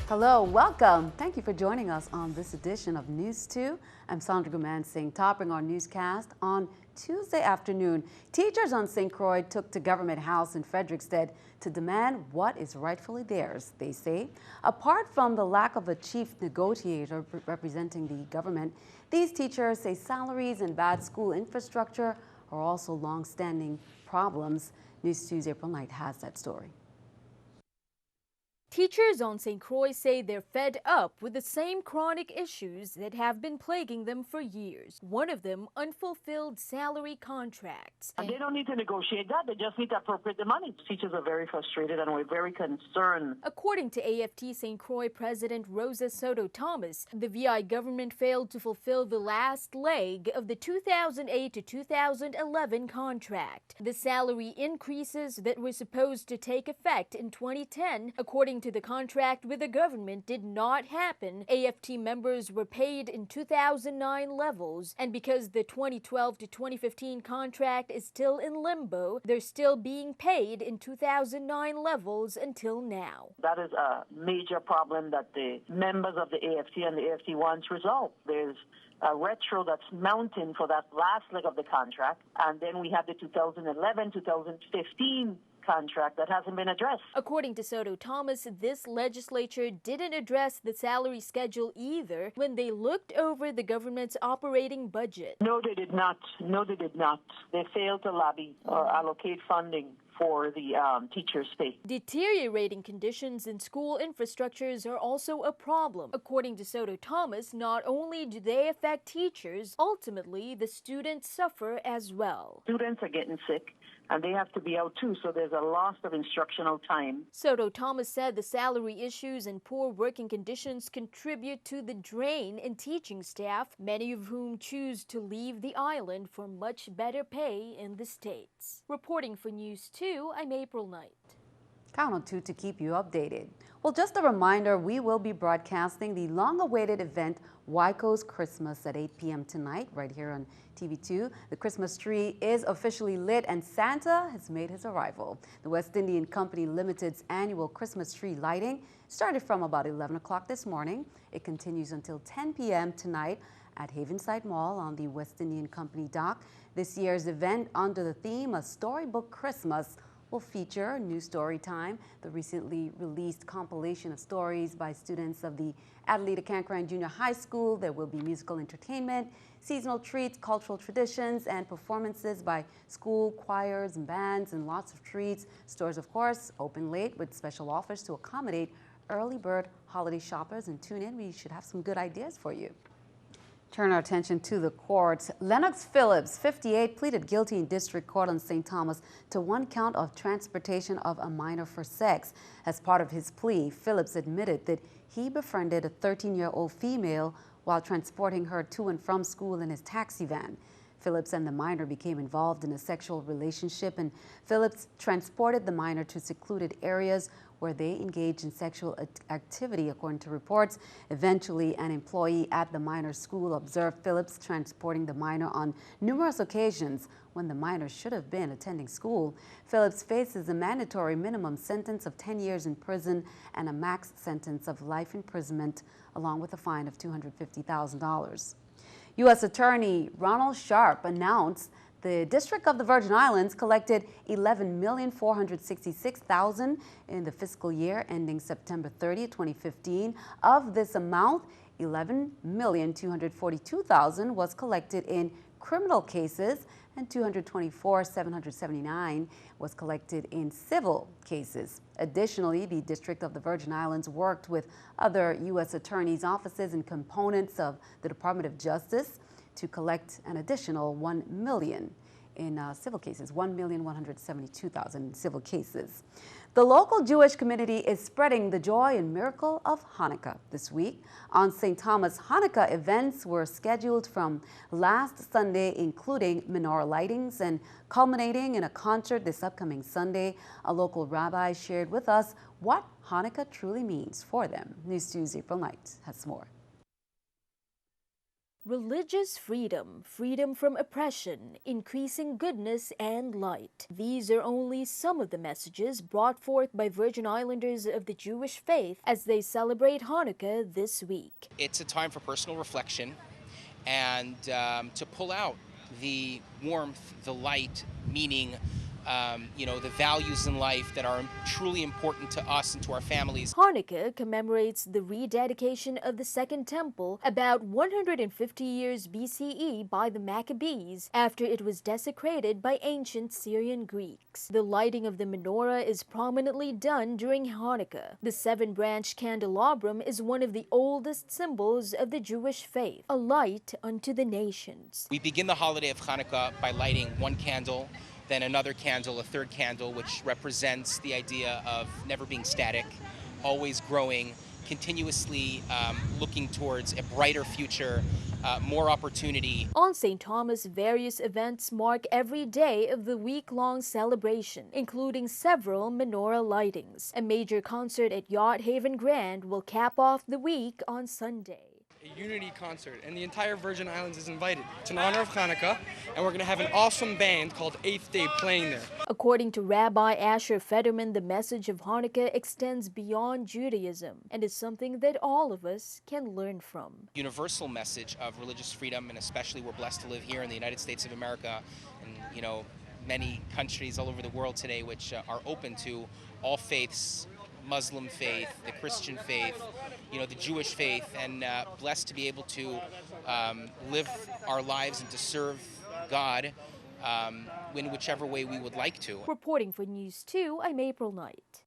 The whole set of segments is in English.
Hello, welcome. Thank you for joining us on this edition of News 2. I'm Sandra Gumansing, topping our newscast on Tuesday afternoon. Teachers on St. Croix took to Government House in Frederiksted to demand what is rightfully theirs, they say. Apart from the lack of a chief negotiator representing the government, these teachers say salaries and bad school infrastructure are also long-standing problems. News 2's April Knight has that story. Teachers on St. Croix say they're fed up with the same chronic issues that have been plaguing them for years. One of them, unfulfilled salary contracts. And they don't need to negotiate that. They just need to appropriate the money. Teachers are very frustrated and we're very concerned. According to AFT St. Croix President Rosa Soto Thomas, the VI government failed to fulfill the last leg of the 2008 to 2011 contract. The salary increases that were supposed to take effect in 2010, according to the contract with the government, did not happen. AFT members were paid in 2009 levels, and because the 2012 to 2015 contract is still in limbo, they're still being paid in 2009 levels until now. That is a major problem that the members of the AFT and the AFT wants resolved. There's a retro that's mounting for that last leg of the contract, and then we have the 2011-2015 contract that hasn't been addressed. According to Soto Thomas, this legislature didn't address the salary schedule either when they looked over the government's operating budget. No, they did not. No, they did not. They failed to lobby or allocate funding for the teachers' pay. Deteriorating conditions in school infrastructures are also a problem. According to Soto Thomas, not only do they affect teachers, ultimately the students suffer as well. Students are getting sick and they have to be out too, so there's a loss of instructional time. Soto Thomas said the salary issues and poor working conditions contribute to the drain in teaching staff, many of whom choose to leave the island for much better pay in the States. Reporting for News 2, I'm April Knight. Count on 2 to keep you updated. Well, just a reminder, we will be broadcasting the long-awaited event, Waiko's Christmas, at 8 p.m. tonight, right here on TV2. The Christmas tree is officially lit and Santa has made his arrival. The West Indian Company Limited's annual Christmas tree lighting started from about 11 o'clock this morning. It continues until 10 p.m. tonight at Havenside Mall on the West Indian Company dock. This year's event, under the theme A Storybook Christmas, will feature New Story Time, the recently released compilation of stories by students of the Adelita Cancran Junior High School. There will be musical entertainment, seasonal treats, cultural traditions, and performances by school choirs and bands, and lots of treats. Stores, of course, open late with special offers to accommodate early bird holiday shoppers. And tune in, we should have some good ideas for you. Turn our attention to the courts. Lennox Phillips, 58, pleaded guilty in district court on St. Thomas to one count of transportation of a minor for sex. As part of his plea, Phillips admitted that he befriended a 13-year-old female while transporting her to and from school in his taxi van. Phillips and the minor became involved in a sexual relationship, and Phillips transported the minor to secluded areas where they engaged in sexual activity, according to reports. Eventually, an employee at the minor's school observed Phillips transporting the minor on numerous occasions when the minor should have been attending school. Phillips faces a mandatory minimum sentence of 10 years in prison and a max sentence of life imprisonment, along with a fine of $250,000. U.S. Attorney Ronald Sharp announced the District of the Virgin Islands collected $11,466,000 in the fiscal year ending September 30, 2015. Of this amount, $11,242,000 was collected in criminal cases and $224,779 was collected in civil cases. Additionally, the District of the Virgin Islands worked with other U.S. attorneys' offices and components of the Department of Justice to collect an additional $1 million in civil cases, $1,172,000 in civil cases. The local Jewish community is spreading the joy and miracle of Hanukkah this week. On St. Thomas, Hanukkah events were scheduled from last Sunday, including menorah lightings and culminating in a concert this upcoming Sunday. A local rabbi shared with us what Hanukkah truly means for them. News 2's April Knight has more. Religious freedom, freedom from oppression, increasing goodness and light. These are only some of the messages brought forth by Virgin Islanders of the Jewish faith as they celebrate Hanukkah this week. It's a time for personal reflection and to pull out the warmth, the light, meaning the values in life that are truly important to us and to our families. Hanukkah commemorates the rededication of the Second Temple about 150 years BCE by the Maccabees after it was desecrated by ancient Syrian Greeks. The lighting of the menorah is prominently done during Hanukkah. The seven-branch candelabrum is one of the oldest symbols of the Jewish faith, a light unto the nations. We begin the holiday of Hanukkah by lighting one candle, then another candle, a third candle, which represents the idea of never being static, always growing, continuously looking towards a brighter future, more opportunity. On St. Thomas, various events mark every day of the week-long celebration, including several menorah lightings. A major concert at Yacht Haven Grand will cap off the week on Sunday. A unity concert, and the entire Virgin Islands is invited. It's in honor of Hanukkah, and we're going to have an awesome band called Eighth Day playing there. According to Rabbi Asher Federman, the message of Hanukkah extends beyond Judaism and is something that all of us can learn from. Universal message of religious freedom, and especially we're blessed to live here in the United States of America, and many countries all over the world today which are open to all faiths. Muslim faith, the Christian faith, the Jewish faith, and blessed to be able to live our lives and to serve God in whichever way we would like to. Reporting for News 2, I'm April Knight.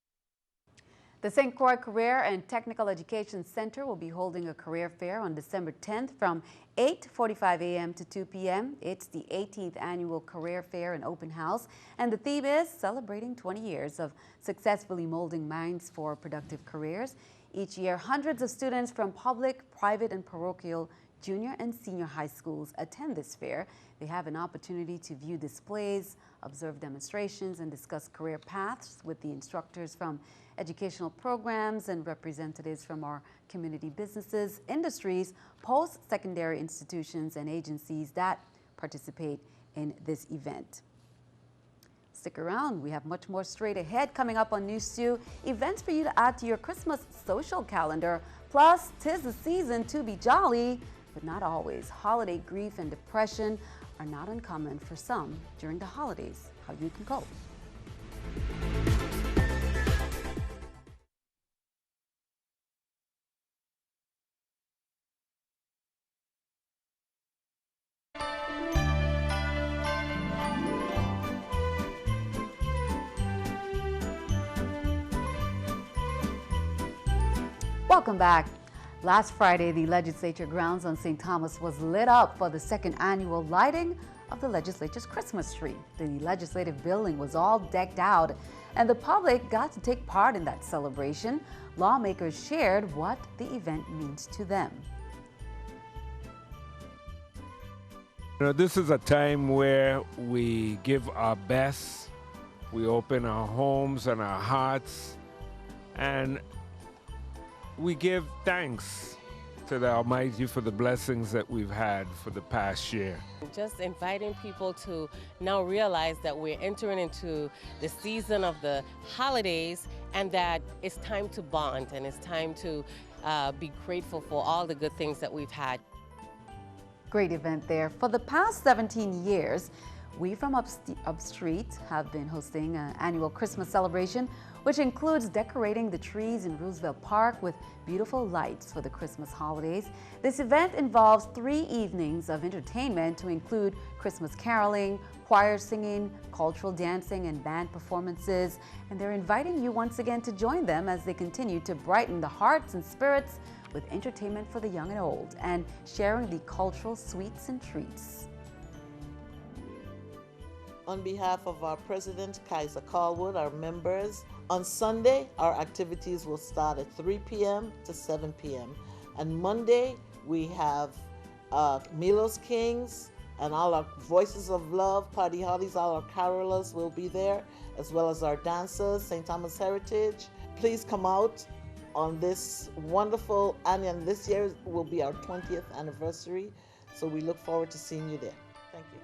The St. Croix Career and Technical Education Center will be holding a career fair on December 10th from 8:45 a.m. to 2 p.m. It's the 18th annual career fair and open house, and the theme is celebrating 20 years of successfully molding minds for productive careers. Each year, hundreds of students from public, private, and parochial junior and senior high schools attend this fair. They have an opportunity to view displays, observe demonstrations, and discuss career paths with the instructors from educational programs and representatives from our community businesses, industries, post-secondary institutions, and agencies that participate in this event. Stick around, we have much more straight ahead coming up on News 2. Events for you to add to your Christmas social calendar. Plus, 'tis the season to be jolly, but not always. Holiday grief and depression are not uncommon for some during the holidays. How you can cope. Welcome back. Last Friday, the legislature grounds on St. Thomas was lit up for the second annual lighting of the legislature's Christmas tree. The legislative building was all decked out, and the public got to take part in that celebration. Lawmakers shared what the event means to them. This is a time where we give our best, we open our homes and our hearts, and we give thanks to the Almighty for the blessings that we've had for the past year. Just inviting people to now realize that we're entering into the season of the holidays and that it's time to bond and it's time to be grateful for all the good things that we've had. Great event there. For the past 17 years, we from Upstreet have been hosting an annual Christmas celebration, which includes decorating the trees in Roosevelt Park with beautiful lights for the Christmas holidays. This event involves 3 evenings of entertainment to include Christmas caroling, choir singing, cultural dancing, and band performances. And they're inviting you once again to join them as they continue to brighten the hearts and spirits with entertainment for the young and old and sharing the cultural sweets and treats. On behalf of our president, Kaiser Carlwood, our members, on Sunday, our activities will start at 3 p.m. to 7 p.m. And Monday, we have Milos Kings and all our Voices of Love, Party Hollies, all our carolers will be there, as well as our dancers, St. Thomas Heritage. Please come out on this wonderful, and this year will be our 20th anniversary So we look forward to seeing you there. Thank you.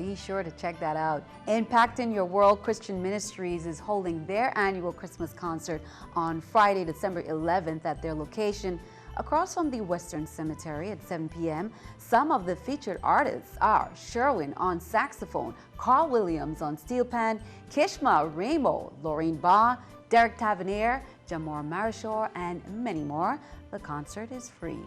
Be sure to check that out. Impacting Your World Christian Ministries is holding their annual Christmas concert on Friday, December 11th at their location across from the Western Cemetery at 7 p.m. Some of the featured artists are Sherwin on saxophone, Carl Williams on steel pan, Kishma Ramo, Laureen Ba, Derek Tavernier, Jamor Marichor, and many more. The concert is free.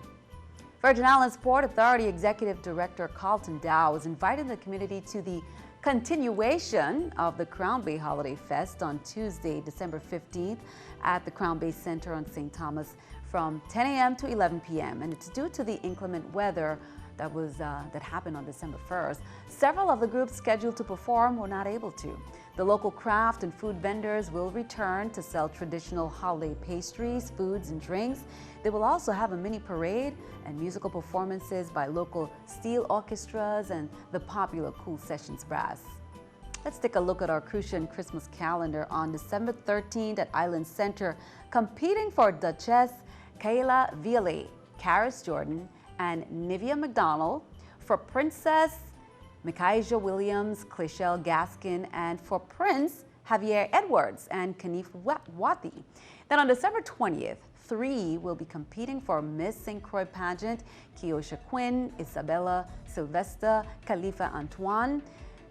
Virgin Islands Port Authority Executive Director Carlton Dow is inviting the community to the continuation of the Crown Bay Holiday Fest on Tuesday, December 15th at the Crown Bay Center on St. Thomas from 10 a.m. to 11 p.m. And it's due to the inclement weather that happened on December 1st. Several of the groups scheduled to perform were not able to. The local craft and food vendors will return to sell traditional holiday pastries, foods, and drinks. They will also have a mini parade and musical performances by local steel orchestras and the popular Cool Sessions Brass. Let's take a look at our Crucian Christmas calendar on December 13th at Island Center. Competing for Duchess Kayla Viale, Karis Jordan, and Nivea McDonald. For Princess Micaiah Williams, Clichelle Gaskin, and for Prince Javier Edwards and Kanif Wati. Then on December 20th, 3 will be competing for Miss St. Croix pageant. Kiosha Quinn, Isabella Sylvester, Khalifa Antoine.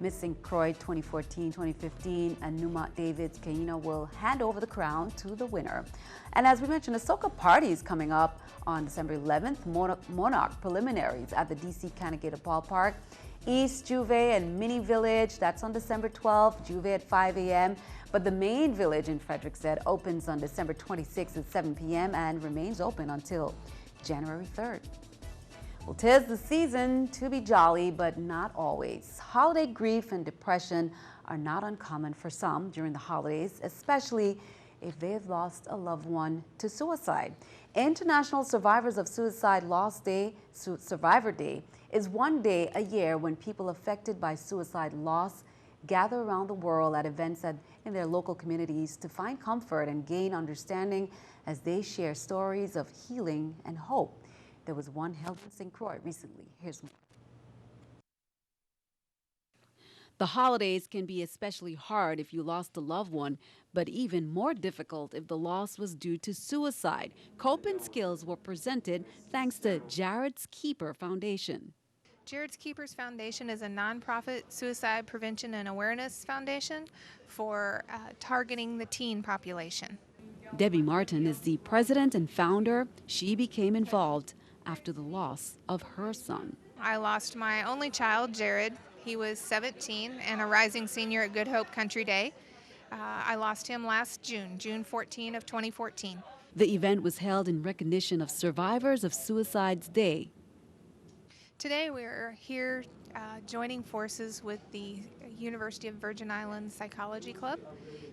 Miss St. Croix 2014-2015 and Numa David Kaina will hand over the crown to the winner. And as we mentioned, a soca party is coming up on December 11th, Monarch preliminaries at the DC Cannegator Ballpark. East Juve and Mini Village, that's on December 12th, Juve at 5 a.m. But the main village in Frederiksted opens on December 26th at 7 p.m. and remains open until January 3rd. Well, 'tis the season to be jolly, but not always. Holiday grief and depression are not uncommon for some during the holidays, especially if they have lost a loved one to suicide. International Survivors of Suicide Loss Day, Survivor Day, is one day a year when people affected by suicide loss gather around the world at events in their local communities to find comfort and gain understanding as they share stories of healing and hope. There was one held in St. Croix recently. Here's more. The holidays can be especially hard if you lost a loved one, but even more difficult if the loss was due to suicide. Coping skills were presented thanks to Jared's Keeper Foundation. Jared's Keepers Foundation is a nonprofit suicide prevention and awareness foundation for targeting the teen population. Debbie Martin is the president and founder. She became involved after the loss of her son. I lost my only child, Jared. He was 17 and a rising senior at Good Hope Country Day. I lost him last June 14 of 2014. The event was held in recognition of Survivors of Suicides Day. Today we're here joining forces with the University of Virgin Islands Psychology Club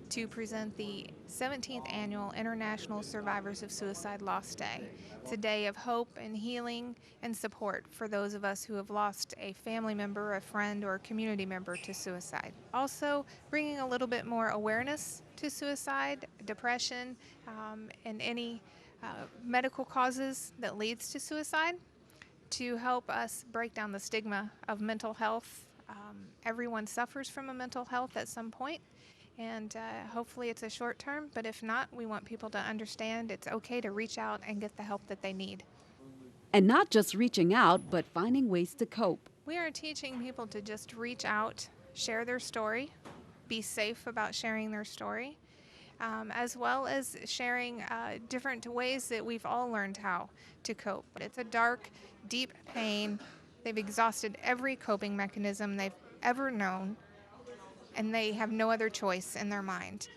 to present the 17th Annual International Survivors of Suicide Loss Day. It's a day of hope and healing and support for those of us who have lost a family member, a friend, or a community member to suicide. Also bringing a little bit more awareness to suicide, depression, and any medical causes that leads to suicide to help us break down the stigma of mental health. Everyone suffers from a mental health at some point. And hopefully it's a short term, but if not, we want people to understand it's okay to reach out and get the help that they need. And not just reaching out, but finding ways to cope. We are teaching people to just reach out, share their story, be safe about sharing their story, as well as sharing different ways that we've all learned how to cope. It's a dark, deep pain. They've exhausted every coping mechanism they've ever known, and they have no other choice in their mind.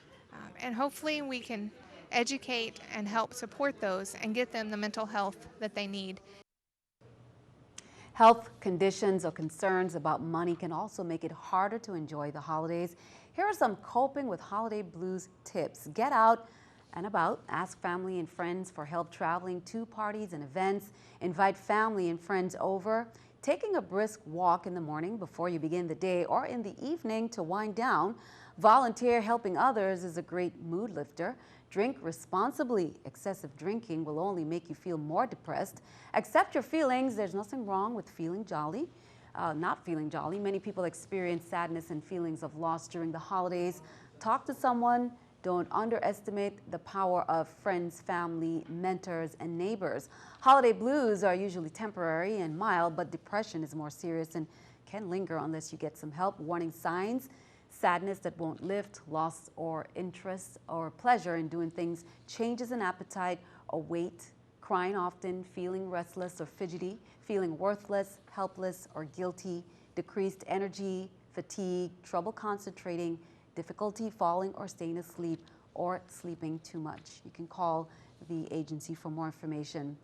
And hopefully we can educate and help support those and get them the mental health that they need. Health conditions or concerns about money can also make it harder to enjoy the holidays. Here are some coping with holiday blues tips. Get out and about. Ask family and friends for help traveling to parties and events. Invite family and friends over. Taking a brisk walk in the morning before you begin the day or in the evening to wind down. Volunteer helping others is a great mood lifter. Drink responsibly. Excessive drinking will only make you feel more depressed. Accept your feelings. There's nothing wrong with feeling jolly. Not feeling jolly. Many people experience sadness and feelings of loss during the holidays. Talk to someone. Don't underestimate the power of friends, family, mentors, and neighbors. Holiday blues are usually temporary and mild, but depression is more serious and can linger unless you get some help. Warning signs: sadness that won't lift, loss or interest or pleasure in doing things, changes in appetite or weight, crying often, feeling restless or fidgety, feeling worthless, helpless or guilty, decreased energy, fatigue, trouble concentrating, difficulty falling or staying asleep, or sleeping too much. You can call the agency for more information.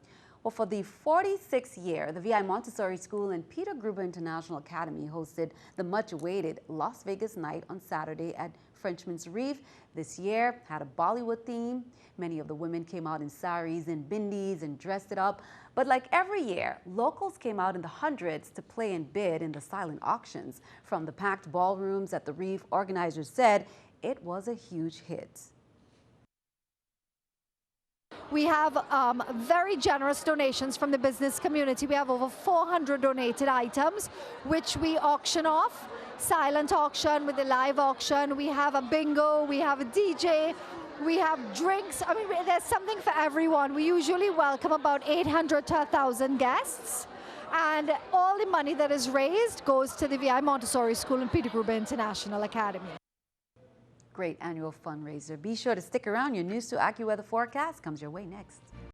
Well, for the 46th year, the VI Montessori School and Peter Gruber International Academy hosted the much-awaited Las Vegas night on Saturday at Frenchman's Reef. This year had a Bollywood theme. Many of the women came out in saris and bindis and dressed it up. But like every year, locals came out in the hundreds to play and bid in the silent auctions. From the packed ballrooms at the Reef, organizers said it was a huge hit. We have very generous donations from the business community. We have over 400 donated items, which we auction off. Silent auction with a live auction. We have a bingo, we have a DJ, we have drinks. I mean, there's something for everyone. We usually welcome about 800 to 1,000 guests. And all the money that is raised goes to the VI Montessori School and Peter Gruber International Academy. Great annual fundraiser. Be sure to stick around. Your News 2 AccuWeather forecast comes your way next.